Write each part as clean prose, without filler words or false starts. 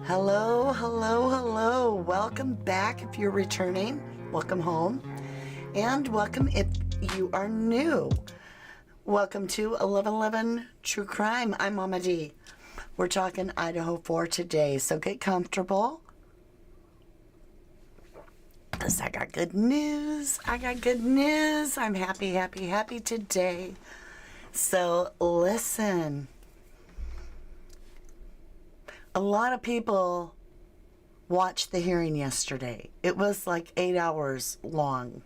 Hello, hello, hello. Welcome back if you're returning. Welcome home. And welcome if you are new. Welcome to 1111 True Crime. I'm Mama D. We're talking Idaho 4 today, so get comfortable. Because I got good news. I'm happy today. So listen. A lot of people watched the hearing yesterday. It was like 8 hours long.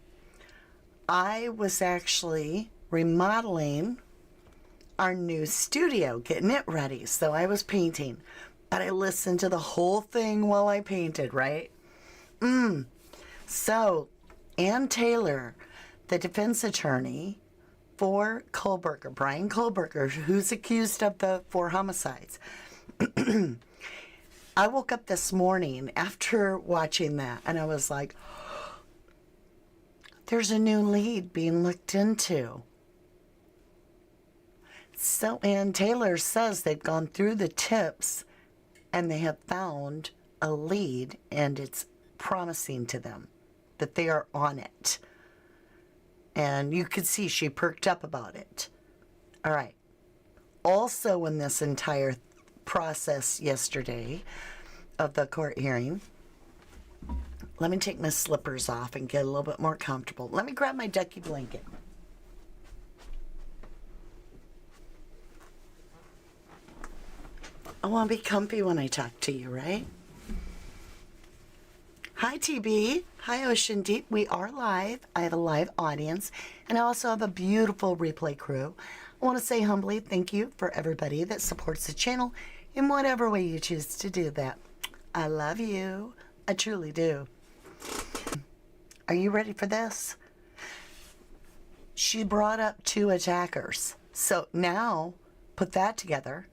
I was actually remodeling our new studio, getting it ready. So I was painting, but I listened to the whole thing while I painted, right? So Ann Taylor, the defense attorney for Kohberger, Bryan Kohberger, who's accused of the 4 homicides. I woke up this morning after watching that and I was like, there's a new lead being looked into. So Ann Taylor says they've gone through the tips and they have found a lead and it's promising to them that they are on it. And you could see she perked up about it. All right. Also in this entire process yesterday of the court hearing, let me take my slippers off and get a little bit more comfortable. Let me grab my ducky blanket. I want to be comfy when I talk to you, right? Hi, TB. Hi, Ocean Deep. We are live. I have a live audience, and I also have a beautiful replay crew. I want to say humbly thank you for everybody that supports the channel in whatever way you choose to do that. I love you. I truly do. Are you ready for this? She brought up 2 attackers. So now, put that together,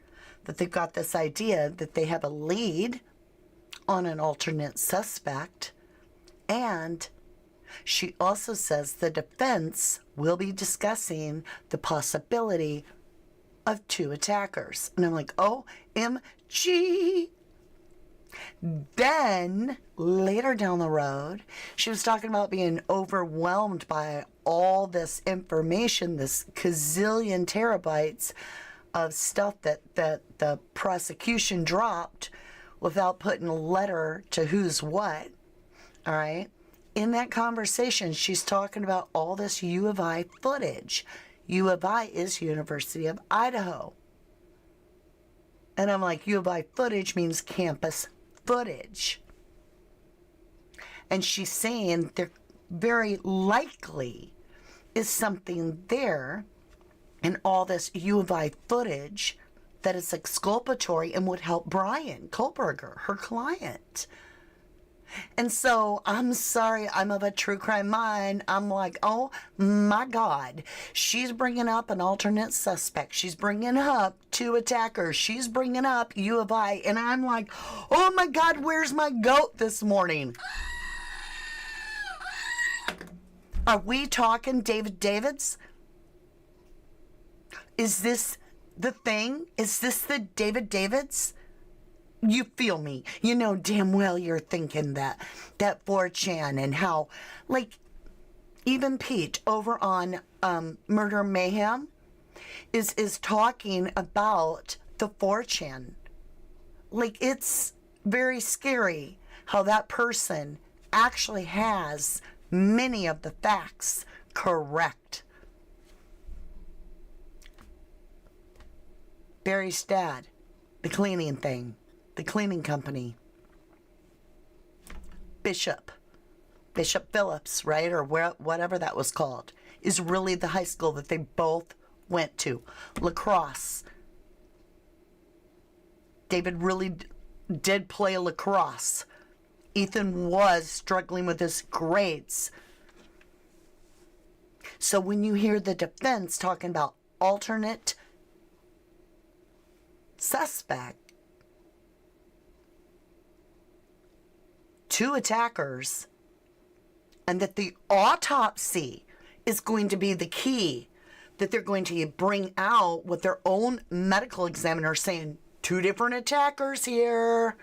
that they've got this idea that they have a lead on an alternate suspect, and she also says the defense will be discussing the possibility of 2 attackers. And I'm like, OMG. Then later down the road, she was talking about being overwhelmed by all this information, this gazillion terabytes of stuff that the prosecution dropped without putting a letter to who's what. All right. In that conversation, she's talking about all this U of I footage. U of I is University of Idaho. And I'm like, U of I footage means campus footage. And she's saying there very likely is something there in all this U of I footage that is exculpatory and would help Bryan Kohberger, her client. And so, I'm sorry, I'm of a true crime mind. I'm like, oh my God. She's bringing up an alternate suspect. She's bringing up 2 attackers. She's bringing up U of I. And I'm like, oh my God, where's my goat this morning? Are we talking David Davids? Is this the thing? Is this the David Davids? You feel me. You know damn well you're thinking that 4chan and how, like, even Pete over on Murder Mayhem is talking about the 4chan. Like, it's very scary how that person actually has many of the facts correct. Barry's dad, the cleaning thing, the cleaning company, Bishop Phillips, right, or whatever that was called, is really the high school that they both went to. Lacrosse. David really did play lacrosse. Ethan was struggling with his grades. So when you hear the defense talking about alternate suspect, 2 attackers, and that the autopsy is going to be the key, that they're going to bring out with their own medical examiner saying 2 different attackers here,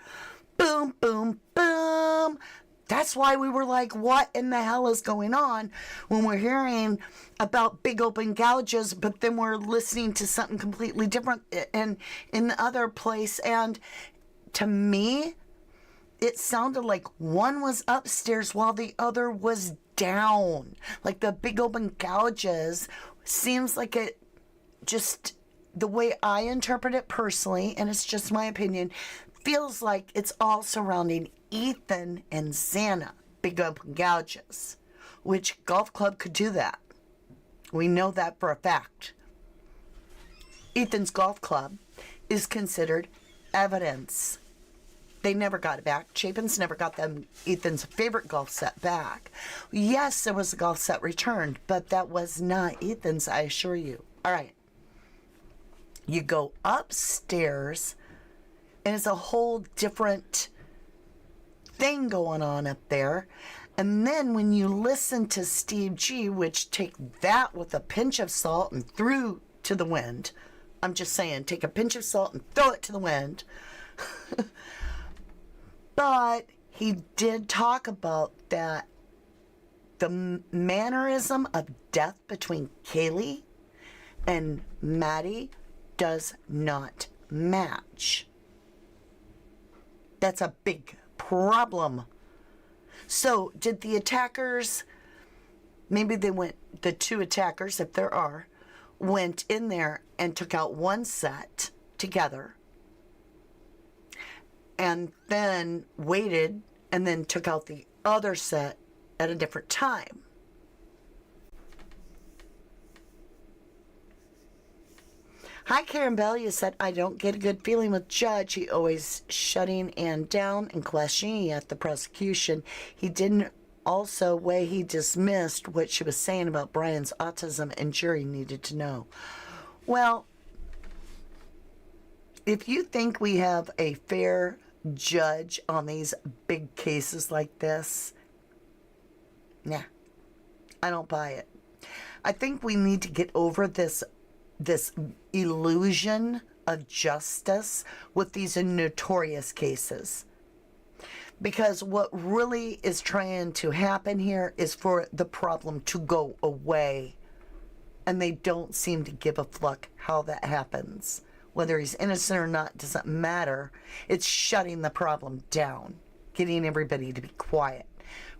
boom, boom, boom. That's why we were like, what in the hell is going on when we're hearing about big open gouges, but then we're listening to something completely different in the other place. And to me, it sounded like one was upstairs while the other was down. Like the big open gouges seems like it just, the way I interpret it personally, and it's just my opinion, feels like it's all surrounding Ethan and Xana, big open gouges. Which golf club could do that? We know that for a fact. Ethan's golf club is considered evidence. They never got it back. Chapin's never got them Ethan's favorite golf set back. Yes, there was a golf set returned, but that was not Ethan's, I assure you. All right. You go upstairs, and it's a whole different thing going on up there. And then when you listen to Steve G, which take that with a pinch of salt and threw to the wind. I'm just saying, take a pinch of salt and throw it to the wind. But he did talk about that the mannerism of death between Kaylee and Maddie does not match. That's a big problem. So did the attackers, maybe they went, the two attackers, if there are, went in there and took out one set together and then waited and then took out the other set at a different time. Hi, Karen Bell. You said, I don't get a good feeling with Judge. He always shutting Ann down and questioning at the prosecution. He didn't also way he dismissed what she was saying about Bryan's autism, and jury needed to know. Well, if you think we have a fair judge on these big cases like this, nah, I don't buy it. I think we need to get over this illusion of justice with these notorious cases. Because what really is trying to happen here is for the problem to go away. And they don't seem to give a fluck how that happens. Whether he's innocent or not doesn't matter. It's shutting the problem down, getting everybody to be quiet.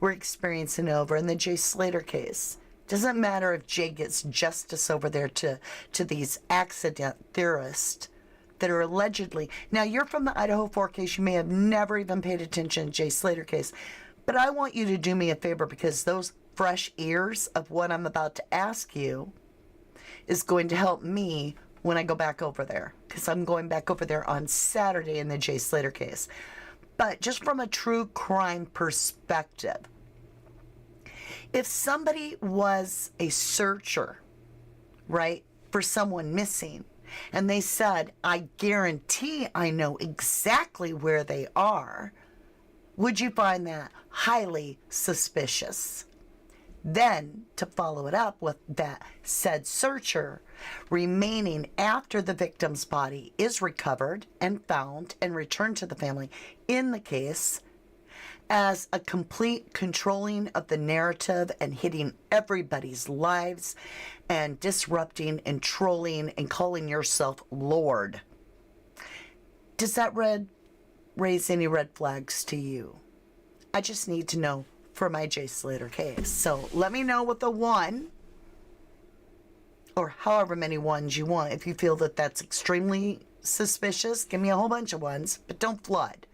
We're experiencing over in the Jay Slater case. Doesn't matter if Jay gets justice over there to these accident theorists that are allegedly... Now, you're from the Idaho Four case. You may have never even paid attention to Jay Slater case. But I want you to do me a favor, because those fresh ears of what I'm about to ask you is going to help me when I go back over there. Because I'm going back over there on Saturday in the Jay Slater case. But just from a true crime perspective, if somebody was a searcher, right, for someone missing, and they said, I guarantee I know exactly where they are, would you find that highly suspicious? Then, to follow it up with that said searcher remaining after the victim's body is recovered and found and returned to the family in the case, as a complete controlling of the narrative and hitting everybody's lives and disrupting and trolling and calling yourself Lord. Does that raise any red flags to you? I just need to know for my Jay Slater case. So let me know with the one, or however many ones you want. If you feel that that's extremely suspicious, give me a whole bunch of ones, but don't flood.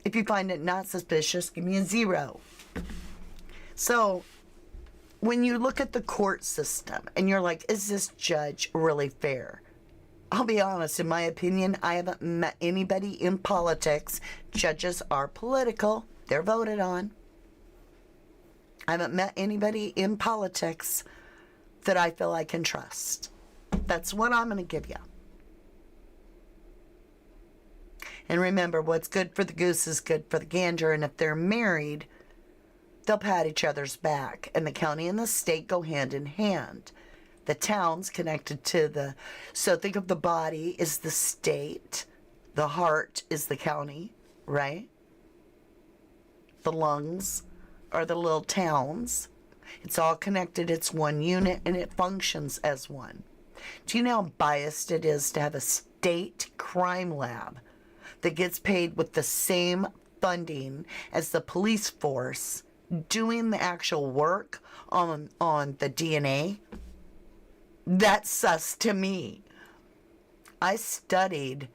If you find it not suspicious, give me a 0. So, when you look at the court system and you're like, is this judge really fair? I'll be honest, in my opinion, I haven't met anybody in politics. Judges are political. They're voted on. I haven't met anybody in politics that I feel I can trust. That's what I'm going to give you. And remember, what's good for the goose is good for the gander. And if they're married, they'll pat each other's back. And the county and the state go hand in hand. The town's connected to the... So think of the body is the state. The heart is the county. right? The lungs are the little towns. It's all connected. It's one unit, and it functions as one. Do you know how biased it is to have a state crime lab that gets paid with the same funding as the police force doing the actual work on the DNA? That's sus to me. I studied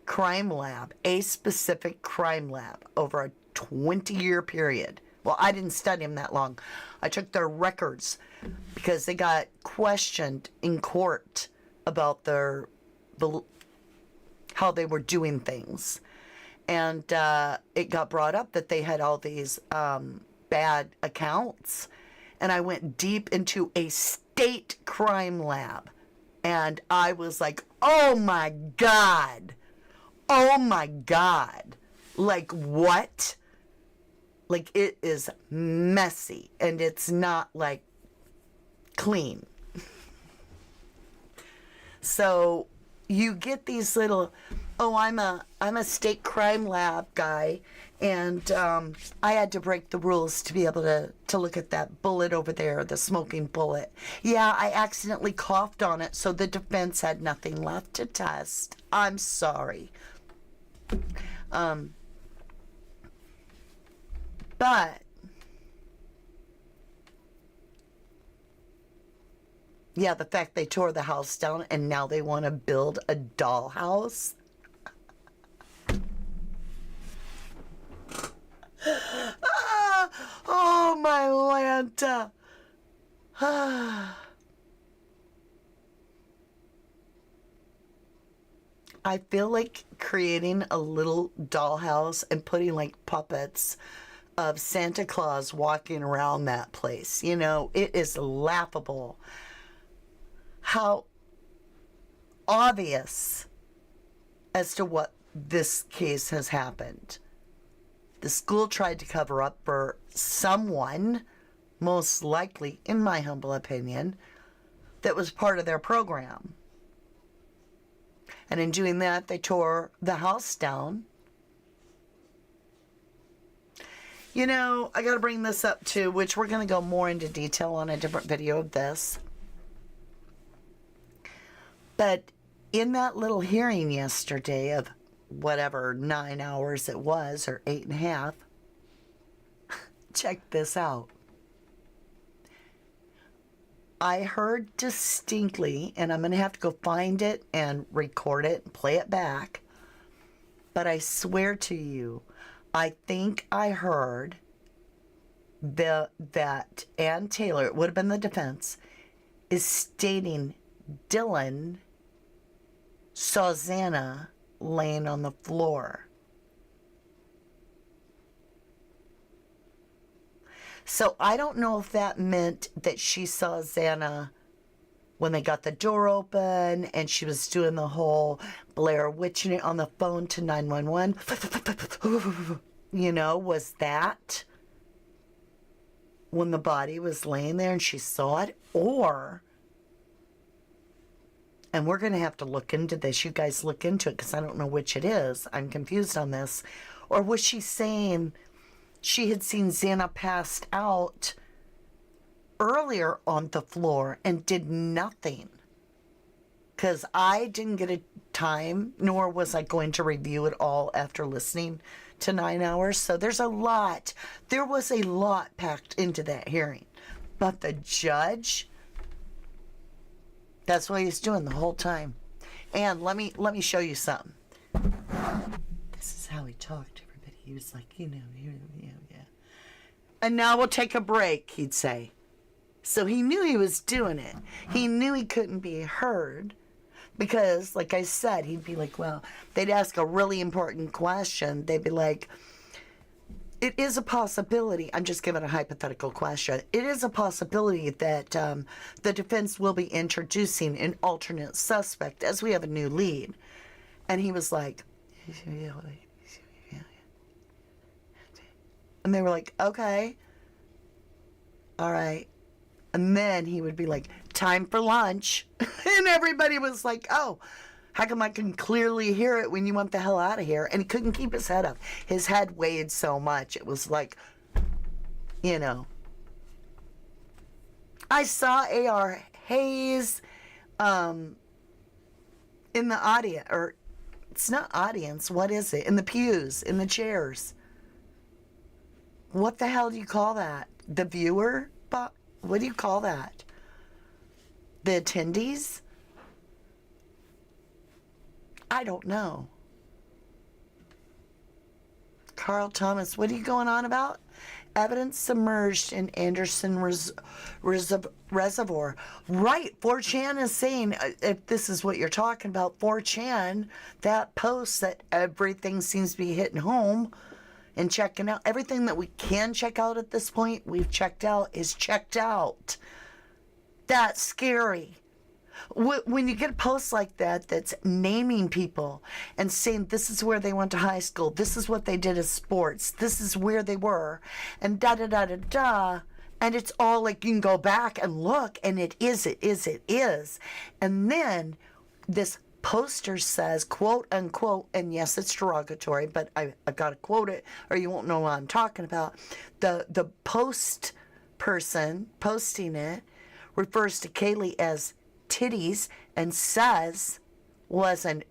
crime lab, a specific crime lab, over a 20-year period. Well, I didn't study them that long. I took their records because they got questioned in court about how they were doing things. And it got brought up that they had all these bad accounts. And I went deep into a state crime lab. And I was like, oh my God. Oh my God. Like, what? Like, it is messy, and it's not, like, clean. So you get these little, oh, I'm a state crime lab guy, and I had to break the rules to be able to look at that bullet over there, the smoking bullet. Yeah, I accidentally coughed on it, so the defense had nothing left to test. I'm sorry. But, yeah, the fact they tore the house down and now they want to build a dollhouse. Oh, my Lanta. I feel like creating a little dollhouse and putting like puppets of Santa Claus walking around that place. You know, it is laughable how obvious as to what this case has happened. The school tried to cover up for someone, most likely, in my humble opinion, that was part of their program. And in doing that, they tore the house down. You know, I got to bring this up too, which we're going to go more into detail on a different video of this. But in that little hearing yesterday of whatever 9 hours it was, or 8.5, check this out. I heard distinctly, and I'm going to have to go find it and record it and play it back, but I swear to you, I think I heard that Ann Taylor, it would have been the defense, is stating Dylan saw Xana laying on the floor. So I don't know if that meant that she saw Xana when they got the door open and she was doing the whole Blair Witching it on the phone to 911. You know, was that when the body was laying there and she saw it? Or, and we're going to have to look into this. You guys look into it because I don't know which it is. I'm confused on this. Or was she saying she had seen Xana passed out earlier on the floor and did nothing? Because I didn't get a time, nor was I going to review it all after listening to 9 hours. So there was a lot packed into that hearing. But the judge, that's what he's doing the whole time. And let me show you something. This is how he talked to everybody. He was like, yeah. And now we'll take a break, he'd say. So he knew he was doing it. He knew he couldn't be heard because, like I said, he'd be like, well, they'd ask a really important question. They'd be like, it is a possibility. I'm just giving a hypothetical question. It is a possibility that the defense will be introducing an alternate suspect as we have a new lead. And he was like, and they were like, okay, all right. And then he would be like, time for lunch. And everybody was like, oh, How come I can clearly hear it when you went the hell out of here? And he couldn't keep his head up. His head weighed so much. It was like, you know. I saw A.R. Hayes in the audience, or it's not audience, what is it? In the pews, in the chairs. What the hell do you call that? The viewer? What do you call that? The attendees? I don't know. Carl Thomas, what are you going on about? Evidence submerged in Anderson Reservoir. Right, 4chan is saying, if this is what you're talking about, 4chan, that post that everything seems to be hitting home and checking out. Everything that we can check out at this point, we've checked out, is checked out. That's scary. When you get a post like that that's naming people and saying this is where they went to high school, this is what they did as sports, this is where they were, and da-da-da-da-da, and it's all like you can go back and look, and it is. And then this poster says, quote unquote, and yes, it's derogatory, but I've got to quote it or you won't know what I'm talking about. The post person posting it refers to Kaylee as titties and says was an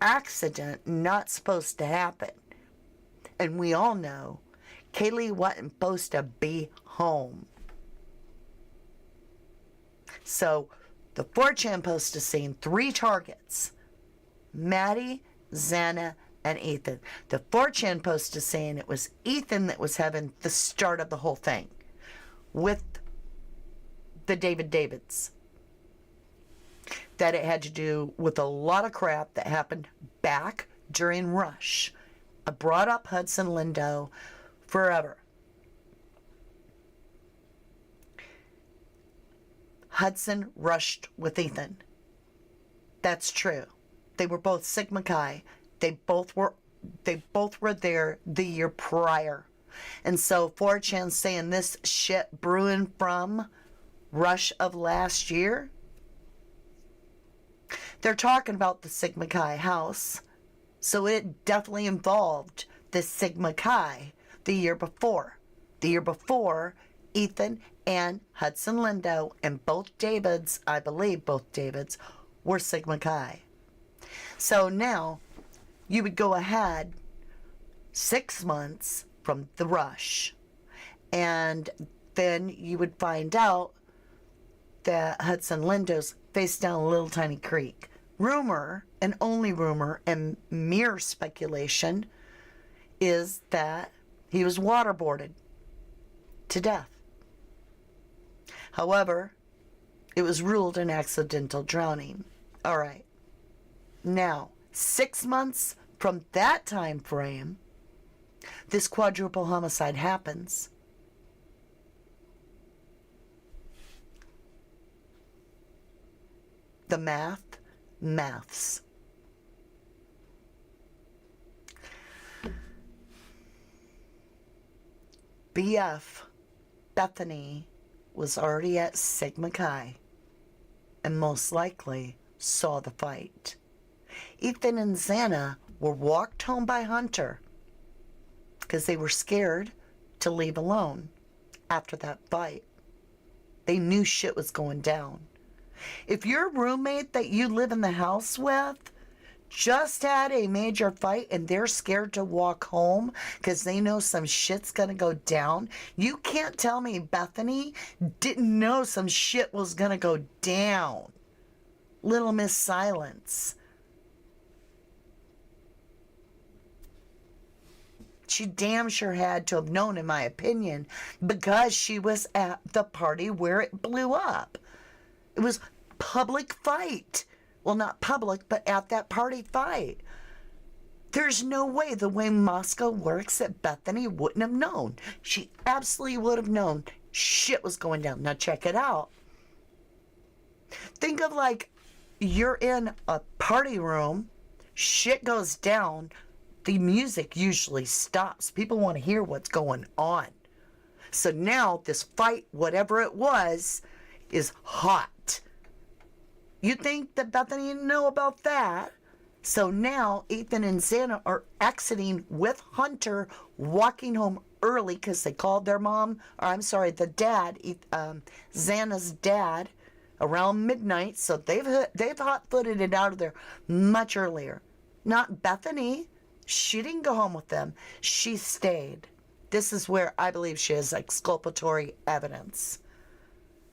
accident, not supposed to happen. And we all know Kaylee wasn't supposed to be home. So the 4chan post is saying 3 targets: Maddie, Xana, and Ethan. The 4chan post is saying it was Ethan that was having the start of the whole thing with the Davids. That it had to do with a lot of crap that happened back during Rush. I brought up Hudson Lindo forever. Hudson rushed with Ethan. That's true. They were both Sigma Chi. They both were there the year prior. And so 4chan saying this shit brewing from Rush of last year. They're talking about the Sigma Chi house, so it definitely involved the Sigma Chi the year before. The year before, Ethan and Hudson Lindo and both Davids, I believe both Davids, were Sigma Chi. So now, you would go ahead 6 months from the Rush, and then you would find out that Hudson Lindo's face down a little tiny creek. Rumor, and only rumor, and mere speculation, is that he was waterboarded to death. However, it was ruled an accidental drowning. All right. Now, 6 months from that time frame, this quadruple homicide happens. The maths. BF Bethany was already at Sigma Chi and most likely saw the fight. Ethan and Xana were walked home by Hunter because they were scared to leave alone after that fight. They knew shit was going down. If your roommate that you live in the house with just had a major fight and they're scared to walk home because they know some shit's gonna go down, you can't tell me Bethany didn't know some shit was gonna go down. Little Miss Silence. She damn sure had to have known, in my opinion, because she was at the party where it blew up. It was public fight. Well, not public, but at that party fight. There's no way the way Moscow works that Bethany wouldn't have known. She absolutely would have known shit was going down. Now check it out. Think of like you're in a party room, shit goes down, the music usually stops. People want to hear what's going on. So now this fight, whatever it was, is hot. You think that Bethany didn't know about that? So now Ethan and Xana are exiting with Hunter, walking home early because they called their mom, or I'm sorry, the dad, Xana's dad, around midnight. So they've hot-footed it out of there much earlier. Not Bethany. She didn't go home with them. She stayed. This is where I believe she has exculpatory evidence.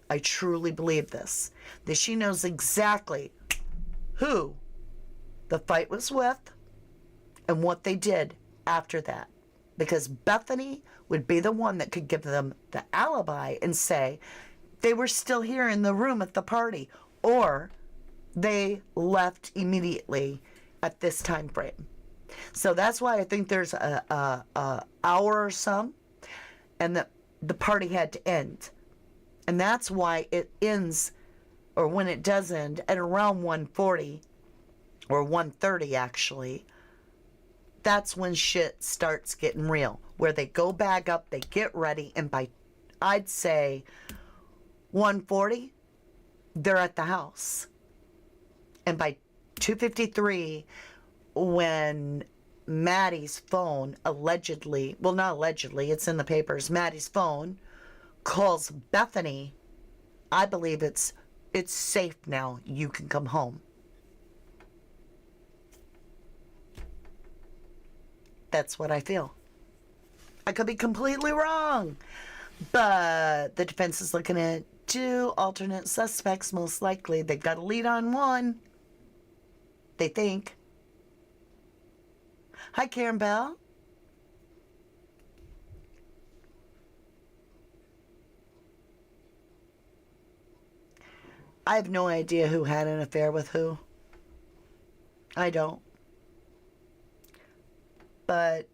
I truly believe this. That she knows exactly who the fight was with and what they did after that. Because Bethany would be the one that could give them the alibi and say they were still here in the room at the party, or they left immediately at this time frame. So that's why I think there's a hour or some, and the party had to end. And that's why it ends, or when it does end, at around 1:40, or 1:30 actually. That's when shit starts getting real, where they go back up, they get ready, and by, I'd say, 1:40, they're at the house. And by 2:53, when Maddie's phone allegedly, well, not allegedly, it's in the papers, Maddie's phone calls Bethany, I believe it's safe now, you can come home. That's what I feel. I could be completely wrong, but the defense is looking at 2 alternate suspects, most likely. They've got a lead on 1, they think. Hi, Karen Bell. I have no idea who had an affair with who. I don't. But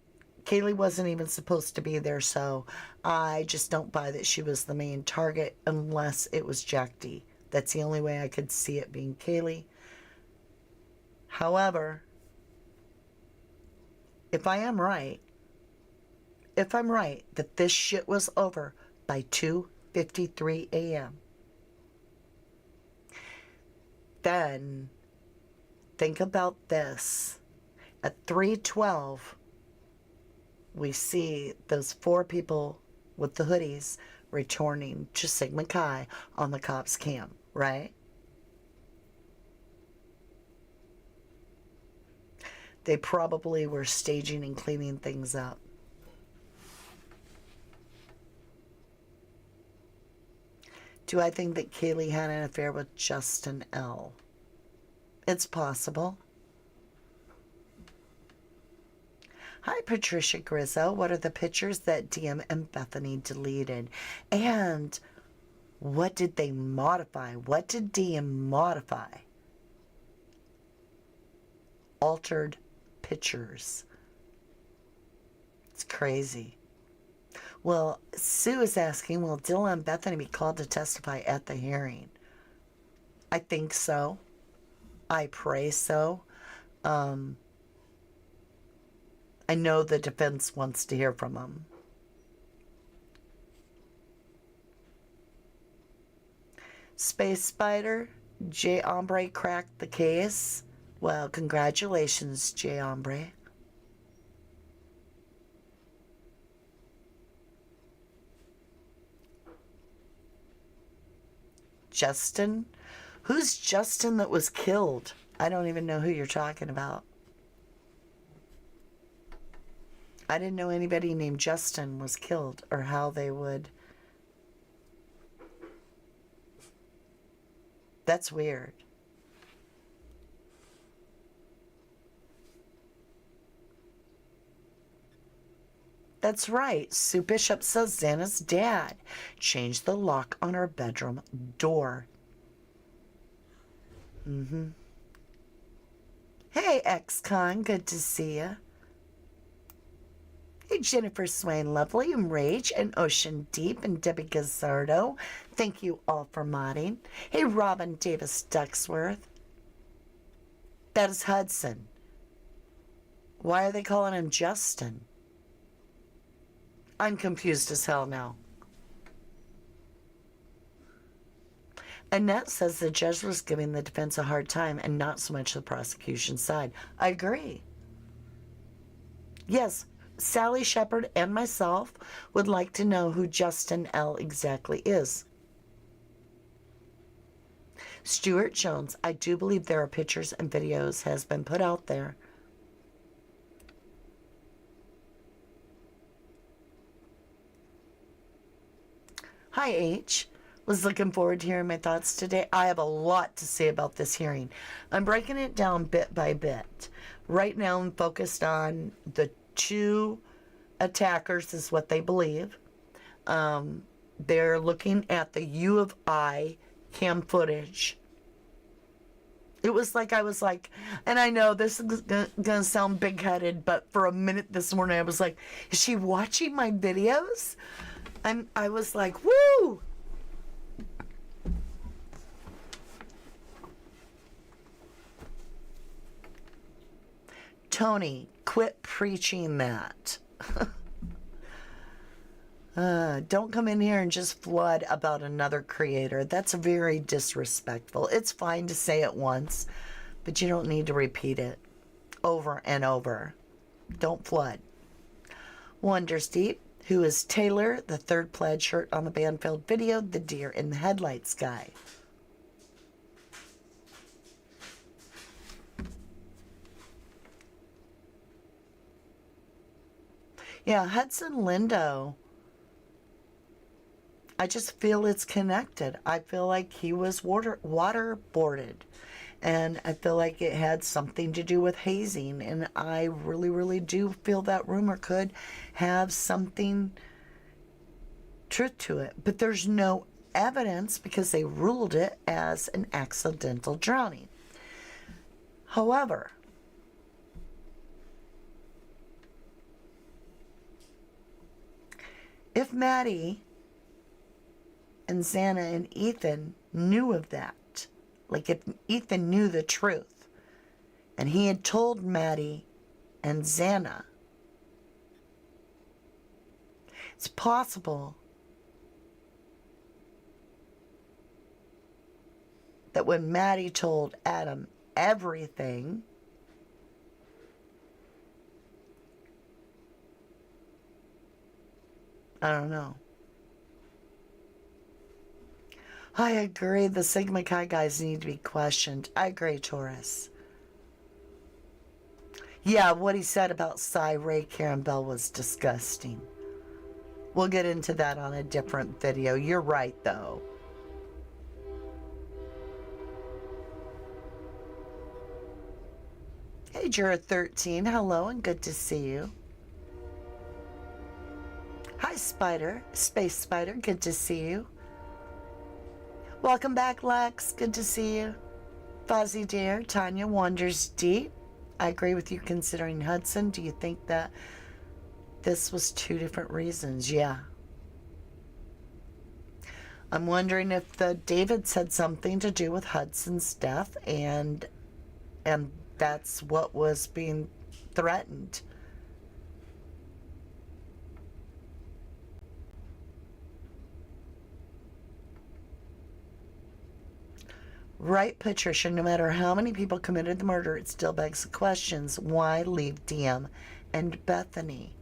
Kaylee wasn't even supposed to be there, so I just don't buy that she was the main target unless it was Jack D. That's the only way I could see it being Kaylee. However, if I'm right that this shit was over by 2:53 a.m., then think about this. At 3:12, we see those 4 people with the hoodies returning to Sigma Chi on the cops' cam, right? They probably were staging and cleaning things up. Do I think that Kaylee had an affair with Justin L? It's possible. Hi, Patricia Grizzo. What are the pictures that DM and Bethany deleted? And what did they modify? What did DM modify? Altered pictures. It's crazy. Well, Sue is asking, will Dylan and Bethany be called to testify at the hearing? I think so. I pray so. I know the defense wants to hear from them. Space Spider, J. Ombre cracked the case. Well, congratulations, J. Ombre. Justin? Who's Justin that was killed? I don't even know who you're talking about. I didn't know anybody named Justin was killed, or how they would. That's weird. That's right. Sue Bishop says Xana's dad changed the lock on her bedroom door. Hey, ex-con. Good to see ya. Hey, Jennifer Swain Lovely and Rage and Ocean Deep and Debbie Gazzardo. Thank you all for modding. Hey, Robin Davis Ducksworth. That is Hudson. Why are they calling him Justin? I'm confused as hell now. Annette says the judge was giving the defense a hard time and not so much the prosecution's side. I agree. Yes, Sally Shepard and myself would like to know who Justin L. exactly is. Stuart Jones, I do believe there are pictures and videos has been put out there. Hi, H. Was looking forward to hearing my thoughts today. I have a lot to say about this hearing. I'm breaking it down bit by bit. Right now, I'm focused on the two attackers, is what they believe. They're looking at the U of I cam footage. It was like, I was like, and I know this is going to sound big-headed, but for a minute this morning, I was like, is she watching my videos? I was like, woo! Tony, quit preaching that. Don't come in here and just flood about another creator. That's very disrespectful. It's fine to say it once, but you don't need to repeat it over and over. Don't flood. Wondersteep, who is Taylor, the third plaid shirt on the Banfield video, the deer in the headlights guy. Yeah, Hudson Lindo. I just feel it's connected. I feel like he was waterboarded. And I feel like it had something to do with hazing. And I really, really do feel that rumor could have something truth to it. But there's no evidence because they ruled it as an accidental drowning. However, if Maddie and Xana and Ethan knew of that, like if Ethan knew the truth and he had told Maddie and Xana, it's possible that when Maddie told Adam everything, I don't know. I agree. The Sigma Chi guys need to be questioned. I agree, Taurus. Yeah, what he said about Cy Ray Karen Bell was disgusting. We'll get into that on a different video. You're right, though. Hey, Jura 13. Hello, and good to see you. Hi, Spider. Space Spider. Good to see you. Welcome back, Lex. Good to see you. Fuzzy Dear. Tanya wanders deep. I agree with you considering Hudson. Do you think that this was two different reasons? Yeah. I'm wondering if the Davids had something to do with Hudson's death and that's what was being threatened. Right, Patricia, no matter how many people committed the murder, it still begs the questions. Why leave DM and Bethany?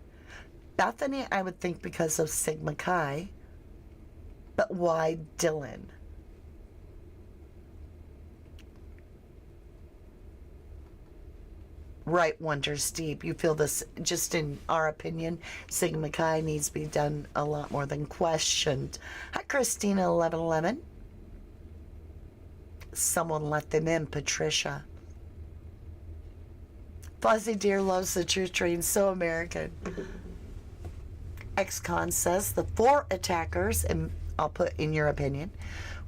Bethany, I would think because of Sigma Chi. But why Dylan? Right, Wonder Steve. You feel this, just in our opinion, Sigma Chi needs to be done a lot more than questioned. Hi, Christina 1111. Someone let them in, Patricia. Fuzzy Deer loves the truth train, so American. Ex-con says the four attackers, and I'll put in your opinion,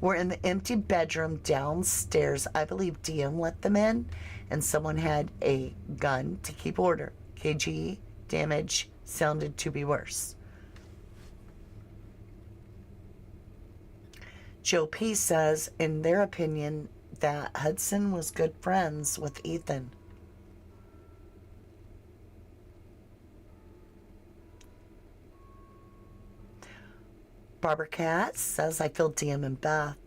were in the empty bedroom downstairs. I believe DM let them in, and someone had a gun to keep order. KG damage sounded to be worse. Joe P says, in their opinion, that Hudson was good friends with Ethan. Barbara Katz says, I feel DM and Beth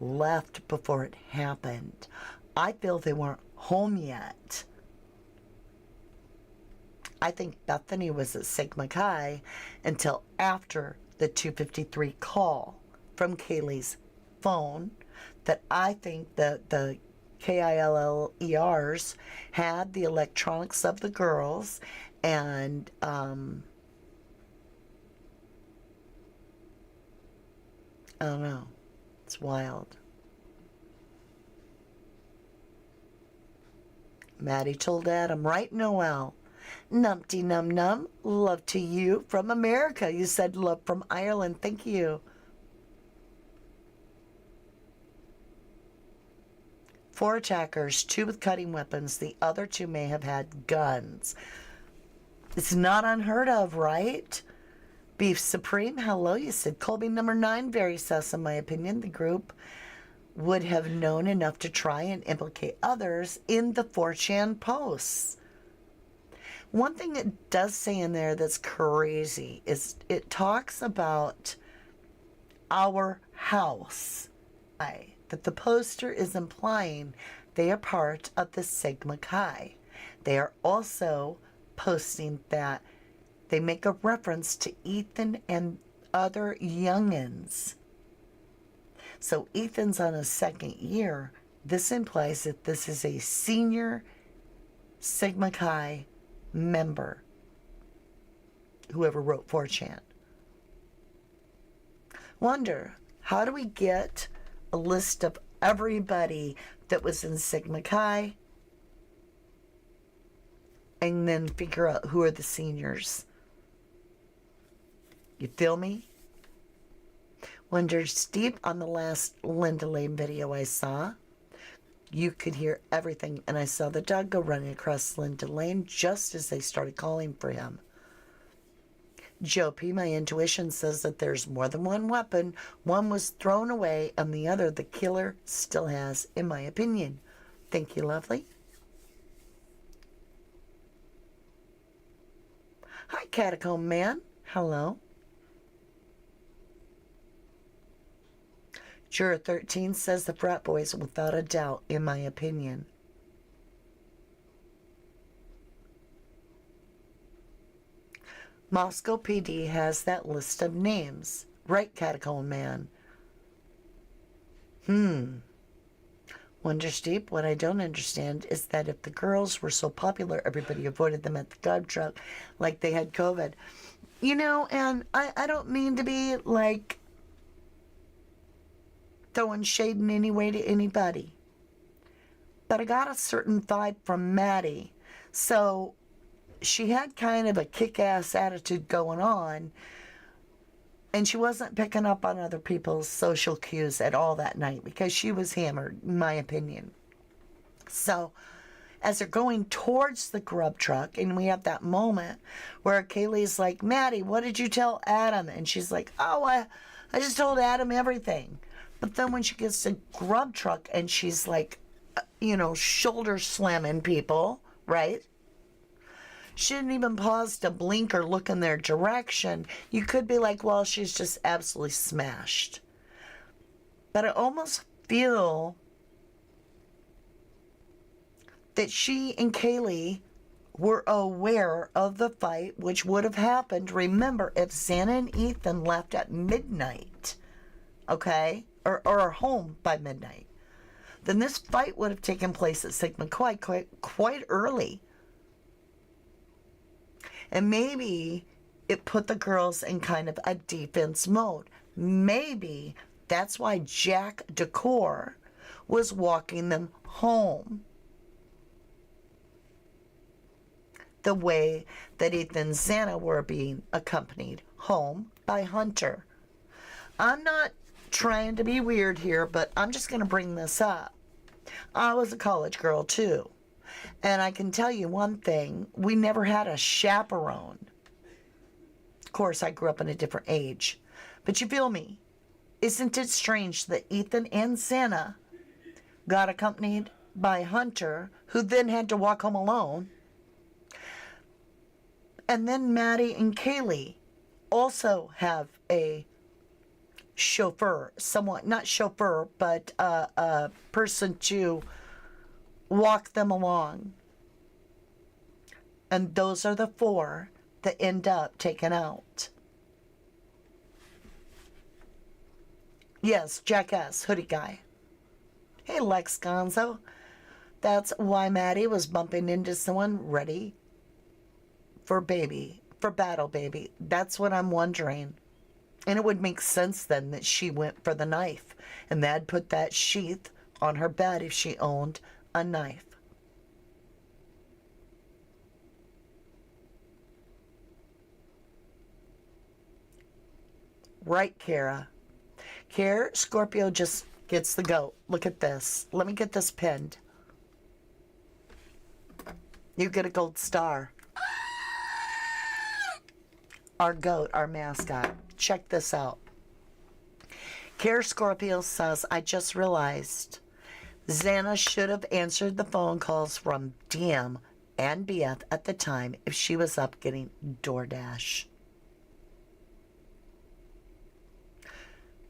left before it happened. I feel they weren't home yet. I think Bethany was at Sigma Chi until after the 2:53 call from Kaylee's phone, that I think that the KILLERs had the electronics of the girls, and I don't know. It's wild. Maddie told Adam, right, Noel? Numpty num num, love to you from America. You said love from Ireland. Thank you. 4 attackers, 2 with cutting weapons. The other 2 may have had guns. It's not unheard of, right? Beef Supreme, hello. You said Colby number 9, very sus in my opinion. The group would have known enough to try and implicate others in the 4chan posts. One thing it does say in there that's crazy is it talks about our house. That the poster is implying they are part of the Sigma Chi. They are also posting that they make a reference to Ethan and other youngins. So Ethan's on his 2nd year. This implies that this is a senior Sigma Chi member, whoever wrote 4chan. Wonder, how do we get a list of everybody that was in Sigma Chi and then figure out who are the seniors? You feel me? Wonder, Steve, on the last Linda Lane video I saw, you could hear everything, and I saw the dog go running across Linda Lane just as they started calling for him. Joe P., my intuition says that there's more than one weapon. One was thrown away, and the other the killer still has, in my opinion. Thank you, lovely. Hi, Catacomb Man. Hello. Juror 13 says the frat boys, without a doubt, in my opinion. Moscow PD has that list of names. Right, Catacomb Man? Wonder, Steve, what I don't understand is that if the girls were so popular, everybody avoided them at the dog truck like they had COVID. You know, and I don't mean to be, like, throwing shade in any way to anybody. But I got a certain vibe from Maddie. So she had kind of a kick-ass attitude going on, and she wasn't picking up on other people's social cues at all that night because she was hammered, in my opinion. So as they're going towards the grub truck, and we have that moment where Kaylee's like, Maddie, what did you tell Adam? And she's like, oh, I just told Adam everything. But then when she gets to grub truck and she's like, you know, shoulder slamming people, right? She didn't even pause to blink or look in their direction. You could be like, well, she's just absolutely smashed. But I almost feel that she and Kaylee were aware of the fight, which would have happened. Remember, if Xana and Ethan left at midnight, okay, or home by midnight, then this fight would have taken place at Sigma quite early. And maybe it put the girls in kind of a defense mode. Maybe that's why Jack Decor was walking them home the way that Ethan and Xana were being accompanied home by Hunter. I'm not trying to be weird here, but I'm just going to bring this up. I was a college girl too. And I can tell you one thing, we never had a chaperone. Of course, I grew up in a different age. But you feel me? Isn't it strange that Ethan and Xana got accompanied by Hunter, who then had to walk home alone? And then Maddie and Kaylee also have a chauffeur, someone, not chauffeur, but a person to walk them along. And those are the 4 that end up taken out. Yes, Jackass, hoodie guy. Hey, Lex Gonzo. That's why Maddie was bumping into someone ready for battle, baby. That's what I'm wondering. And it would make sense then that she went for the knife. And that'd put that sheath on her bed if she owned a knife. Right, Kara. Kara, Scorpio just gets the goat. Look at this. Let me get this pinned. You get a gold star. Our goat, our mascot. Check this out. Kara Scorpio says, I just realized Xana should have answered the phone calls from DM and BF at the time if she was up getting DoorDash.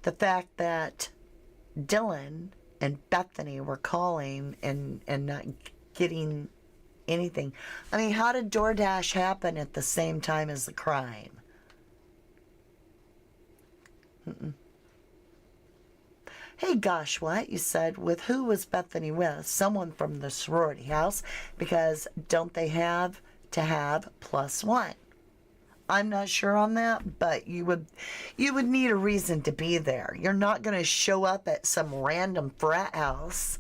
The fact that Dylan and Bethany were calling and not getting anything. I mean, how did DoorDash happen at the same time as the crime? Hey, gosh, what? You said, with who was Bethany with? Someone from the sorority house, because don't they have to have +1? I'm not sure on that, but you would need a reason to be there. You're not going to show up at some random frat house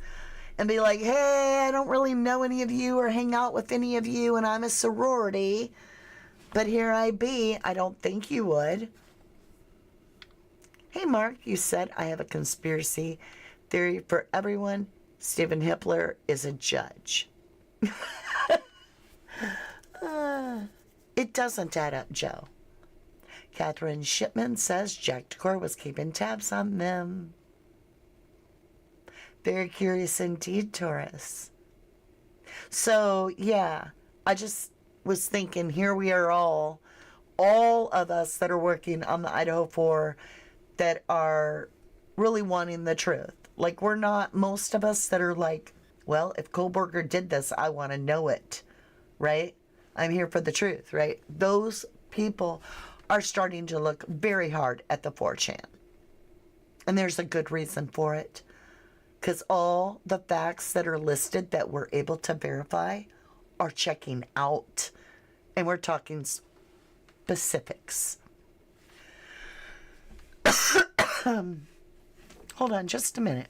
and be like, hey, I don't really know any of you or hang out with any of you, and I'm a sorority, but here I be. I don't think you would. Hey, Mark, you said I have a conspiracy theory for everyone. Stephen Hippler is a judge. It doesn't add up, Joe. Catherine Shipman says Jack Decor was keeping tabs on them. Very curious indeed, Taurus. So, yeah, I just was thinking, here we are all of us that are working on the Idaho Four that are really wanting the truth. Like, we're not, most of us that are like, well, if Kohberger did this, I want to know it, right? I'm here for the truth, right? Those people are starting to look very hard at the 4chan. And there's a good reason for it. Because all the facts that are listed that we're able to verify are checking out. And we're talking specifics. Hold on just a minute.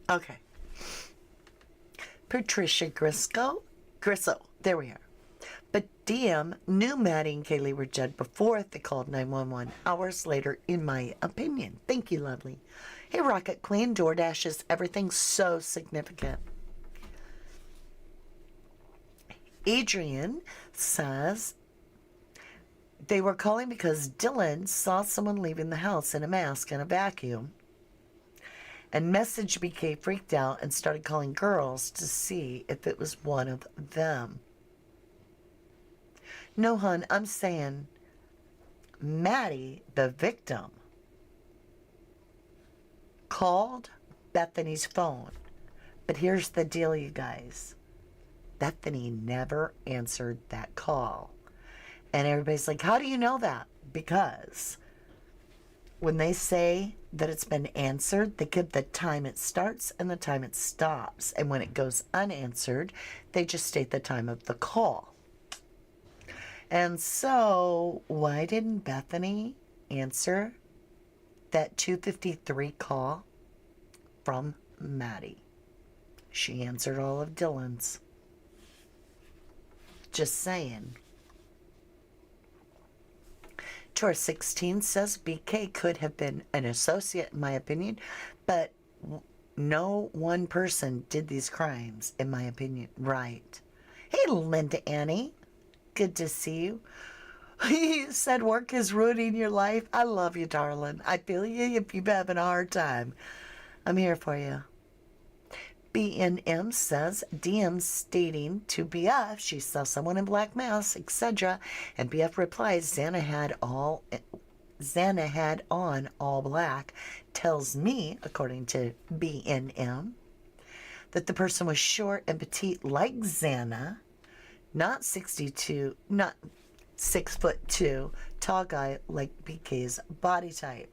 Okay. Patricia Grisso, there we are. But DM knew Maddie and Kaylee were dead before they called 911 hours later, in my opinion. Thank you, lovely. Hey, Rocket Queen, DoorDash is everything so significant. Adrian says they were calling because Dylan saw someone leaving the house in a mask and a vacuum. And messaged BK freaked out and started calling girls to see if it was one of them. No, hun, I'm saying Maddie, the victim, called Bethany's phone. But here's the deal, you guys. Bethany never answered that call. And everybody's like, how do you know that? Because when they say that it's been answered, they give the time it starts and the time it stops. And when it goes unanswered, they just state the time of the call. And so, why didn't Bethany answer that 2:53 call from Maddie? She answered all of Dylan's. Just saying. Tor 16 says BK could have been an associate, in my opinion, but no one person did these crimes, in my opinion. Right. Hey, Linda Annie. Good to see you. You said work is ruining your life. I love you, darling. I feel you if you're having a hard time. I'm here for you. BNM says DM stating to BF she saw someone in black mask, etc. And BF replies Xana had on all black. Tells me, according to BNM, that the person was short and petite like Xana, not 6'2", tall guy like BK's body type.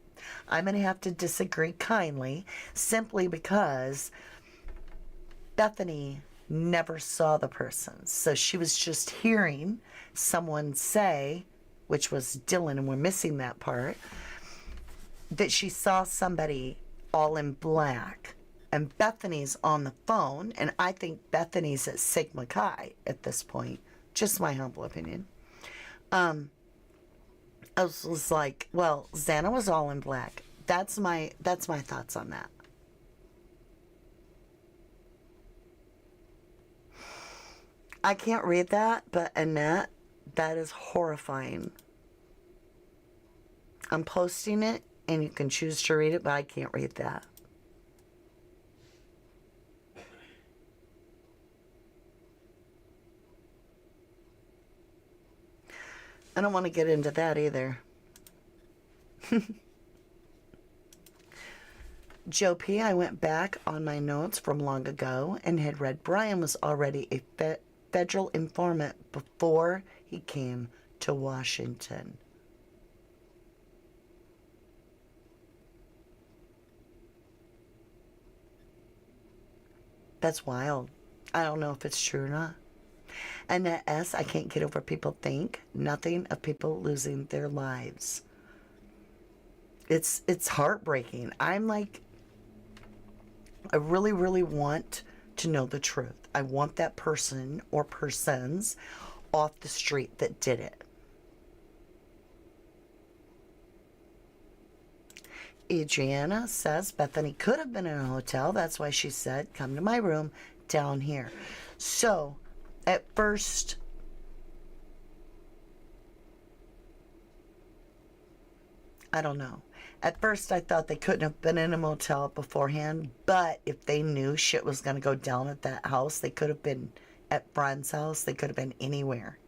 I'm going to have to disagree kindly, simply because Bethany never saw the person. So she was just hearing someone say, which was Dylan, and we're missing that part, that she saw somebody all in black. And Bethany's on the phone, and I think Bethany's at Sigma Chi at this point. Just my humble opinion. I was like, well, Xana was all in black. That's my thoughts on that. I can't read that, but Annette, that is horrifying. I'm posting it, and you can choose to read it, but I can't read that. I don't want to get into that either. Joe P., I went back on my notes from long ago and had read Bryan was already a federal informant before he came to Washington. That's wild. I don't know if it's true or not. And that S, I can't get over people think nothing of people losing their lives. It's heartbreaking. I'm like, I really, really want to know the truth. I want that person or persons off the street that did it. Adriana says Bethany could have been in a hotel. That's why she said, come to my room down here. So, at first, I don't know. At first, I thought they couldn't have been in a motel beforehand, but if they knew shit was going to go down at that house, they could have been at Bryan's house. They could have been anywhere.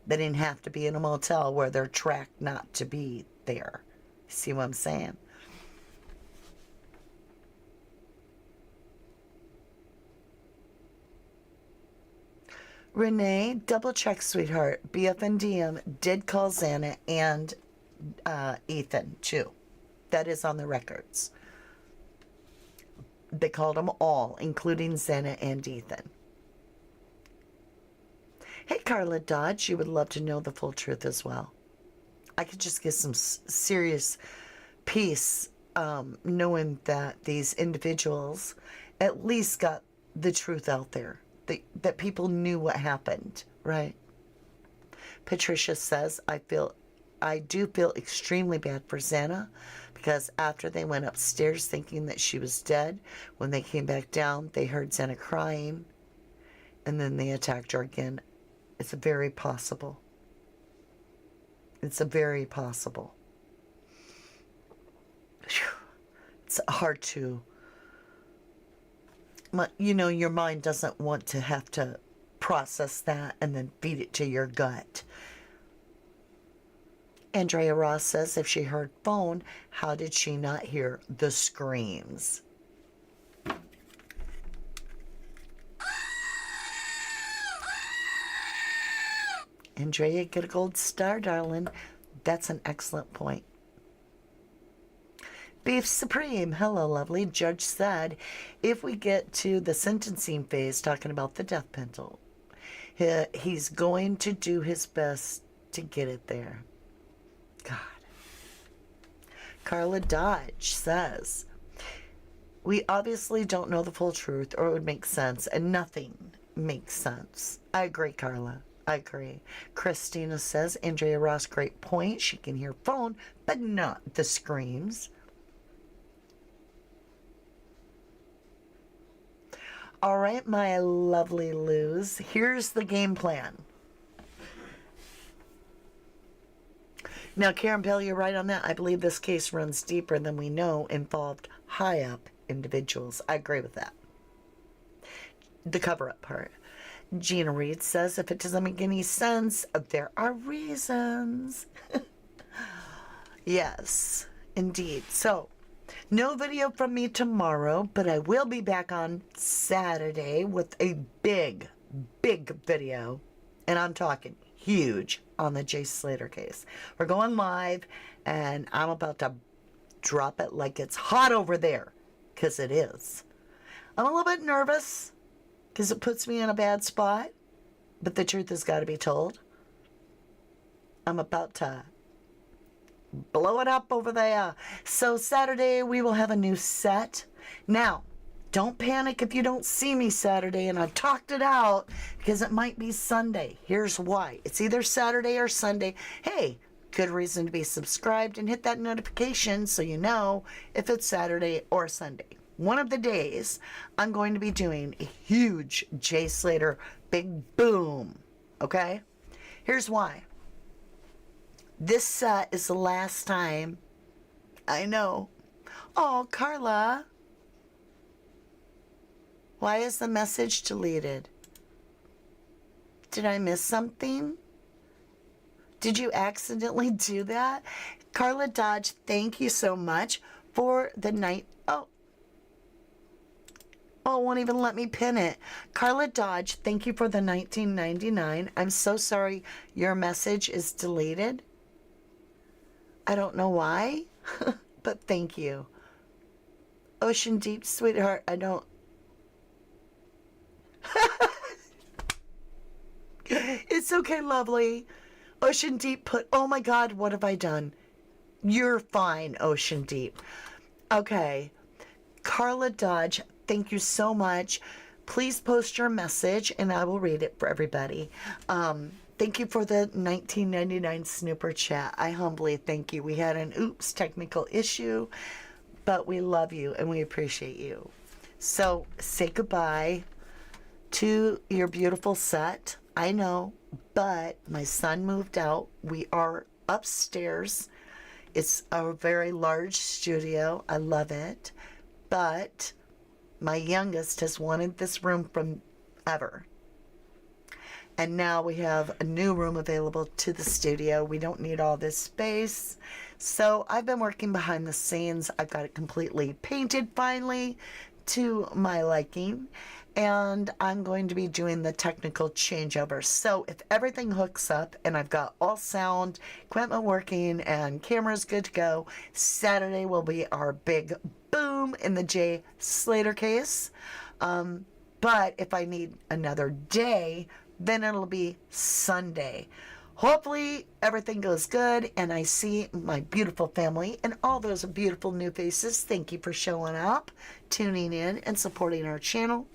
They didn't have to be in a motel where they're tracked not to be there. See what I'm saying? Renee, double check, sweetheart. BF and DM did call Xana and Ethan, too. That is on the records. They called them all, including Xana and Ethan. Hey, Carla Dodge, you would love to know the full truth as well. I could just get some serious peace knowing that these individuals at least got the truth out there. That people knew what happened, right? Patricia says, I do feel extremely bad for Xana because after they went upstairs thinking that she was dead, when they came back down, they heard Xana crying, and then they attacked her again. It's very possible. It's very possible. It's hard to... You know, your mind doesn't want to have to process that and then feed it to your gut. Andrea Ross says if she heard phone, how did she not hear the screams? Andrea, get a gold star, darling. That's an excellent point. Beef Supreme, hello, lovely. Judge said, if we get to the sentencing phase, talking about the death penalty, he's going to do his best to get it there. God. Carla Dodge says, we obviously don't know the full truth, or it would make sense, and nothing makes sense. I agree, Carla. I agree. Christina says, Andrea Ross, great point. She can hear phone, but not the screams. All right, my lovely Luz, here's the game plan. Now, Karen Bell, you're right on that. I believe this case runs deeper than we know, involved high-up individuals. I agree with that. the cover-up part. Gina Reed says, if it doesn't make any sense, there are reasons. Yes, indeed. So, no video from me tomorrow, but I will be back on Saturday with a big video. And I'm talking huge on the Jay Slater case. We're going live, and I'm about to drop it like it's hot over there, because it is. I'm a little bit nervous, because it puts me in a bad spot, but the truth has got to be told. I'm about to blow it up over there. So Saturday, we will have a new set. Now, don't panic if you don't see me Saturday, and I've talked it out, because it might be Sunday. Here's why. It's either Saturday or Sunday. Hey, good reason to be subscribed and hit that notification so you know if it's Saturday or Sunday. One of the days, I'm going to be doing a huge Jay Slater big boom, okay? Here's why. This set is the last time, I know. Oh, Carla. Why is the message deleted? Did I miss something? Did you accidentally do that? Carla Dodge, thank you so much for the night. Oh, it won't even let me pin it. Carla Dodge, thank you for the $19.99. I'm so sorry your message is deleted. I don't know why, but thank you. Ocean Deep, sweetheart, I don't... It's okay, lovely. Ocean Deep put, oh my God, what have I done? You're fine, Ocean Deep. Okay. Carla Dodge, thank you so much. Please post your message and I will read it for everybody. Thank you for the $19.99 snooper chat. I humbly thank you. We had an technical issue, but we love you and we appreciate you. So say goodbye to your beautiful set. I know, but my son moved out. We are upstairs. It's a very large studio. I love it. But my youngest has wanted this room from ever. And now we have a new room available to the studio. We don't need all this space. So I've been working behind the scenes. I've got it completely painted finally to my liking. And I'm going to be doing the technical changeover. So if everything hooks up and I've got all sound equipment working and cameras good to go, Saturday will be our big boom in the Jay Slater case. But if I need another day, then it'll be Sunday. Hopefully everything goes good and I see my beautiful family and all those beautiful new faces. Thank you for showing up, tuning in, and supporting our channel.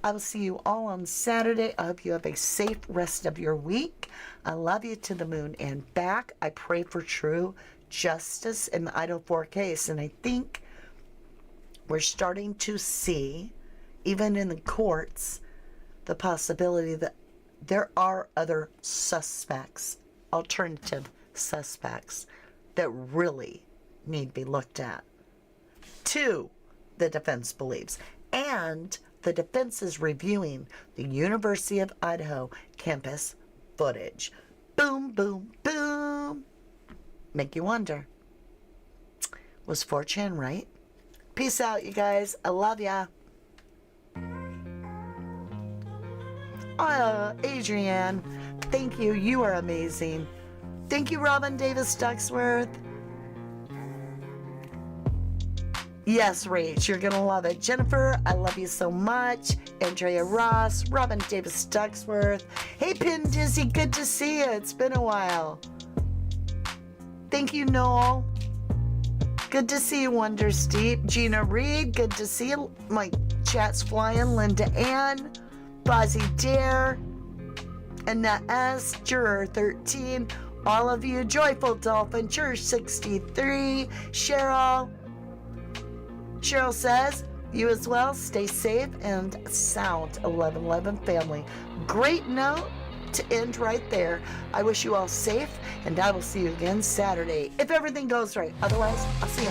I will see you all on Saturday. I hope you have a safe rest of your week. I love you to the moon and back. I pray for true justice in the Idaho Four case. And I think we're starting to see, even in the courts, the possibility that there are other suspects, alternative suspects, that really need to be looked at. Two, the defense believes. And the defense is reviewing the University of Idaho campus footage. Boom, boom, boom. Make you wonder. Was 4chan right? Peace out, you guys. I love ya. Adrienne, thank you. You are amazing. Thank you, Robin Davis Ducksworth. Yes, Rach, you're going to love it. Jennifer, I love you so much. Andrea Ross, Robin Davis Ducksworth. Hey, Pin Dizzy, good to see you. It's been a while. Thank you, Noel. Good to see you, Wonder Steve. Gina Reed, good to see you. My chat's flying. Linda Ann, Bozzy Dare, Annette S, Juror 13, all of you, Joyful Dolphin, Juror 63, Cheryl. Cheryl says, you as well, stay safe and sound, 1111 family. Great note to end right there. I wish you all safe, and I will see you again Saturday, if everything goes right. Otherwise, I'll see you